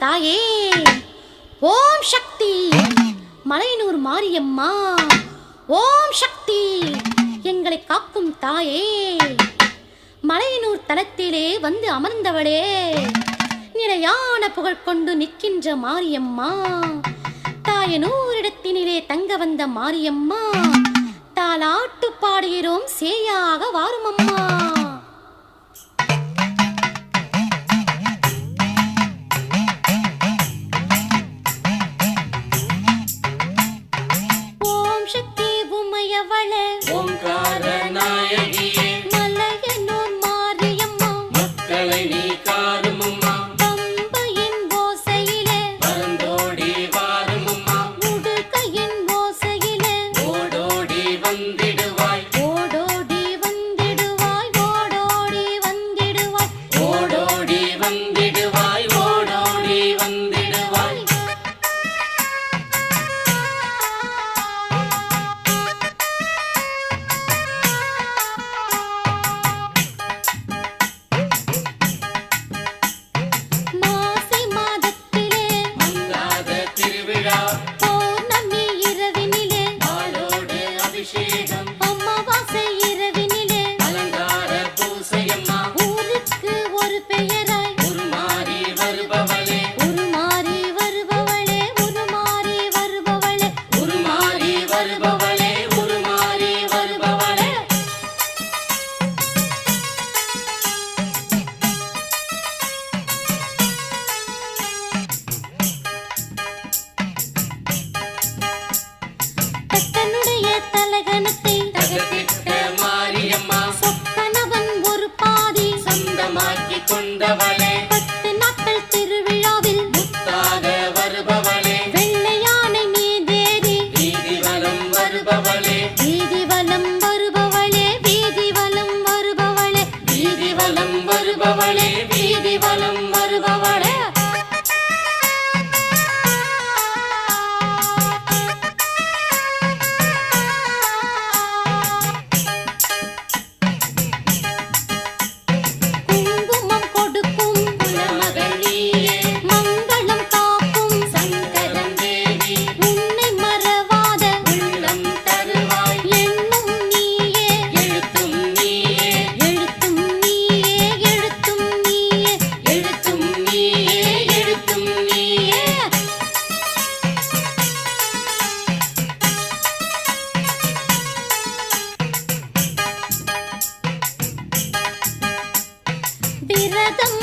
தாயே ஓம் சக்தி மலையனூர் மாரியம்மா ஓம் சக்தி எங்களை காக்கும் தாயே மலையனூர் தலத்திலே வந்து அமர்ந்தவளே நிலையான புகழ் கொண்டு நிற்கின்ற மாரியம்மா தாயனூரிடத்தினிலே தங்க வந்த மாரியம்மா தாலாட்டு பாடுகிறோம் சேயாக வாருமம்மா. ஓம் சக்தி உமையவளே ஓம்கார நாயகியே மலையனூர் மாரியம்மா மக்களை நீ காருமம்மா பம்பையின் ஓசையிலே பரந்தோடி வாருமம்மா உடுக்கையின் ஓசையிலே ஓடோடி வந்திடுவாய் ஓடோடி வந்திடுவாய் ஓடோடி வந்திடுவாய் ஓடோடி வந்திடுவாய் ஓடோடி வந்திடுவாய் மாசி மாதத்திலே மங்காத திருவிழா பௌர்ணமி இரவினிலே பாலோடு அபிஷேகம் அமாவாசை இரவினிலே அலங்கார பூசையம்மா ஊருக்கு ஒரு பெயராய் உருமாறி வருபவளே உருமாறி வருபவளே உருமாறி வருபவளே உருமாறி வருபவளே உருமாறி வருபவளே தட்டனுடைய தலகணத்தை தகத்திட்ட மாரியம்மா சொக்கனவன் ஒரு பாதி சொந்தமாக்கி கொண்டவளே 10 நாட்கள் திருவிழாவில் முத்தாக வருபவளே வெள்ளையானை நீதேறி வீதி வலம் வருபவளே வீதி வலம் வருபவளே வீதி வலம் வருபவளே வீதி வலம் வருபவளே வீதி வலம் வருபவளே குங்குமம் கொடுக்கும் குலமகள் நீயே மங்களம் காக்கும் சங்கரம் தேவி உன்னை மறவாத உள்ளம் தருவாய் எண்ணும் நீயே எழுத்தும் நீயே எழுத்தும் நீயே எழுத்தும் நீயே எழுத்தும் நீயே எழுத்தும் நீயே விரதம்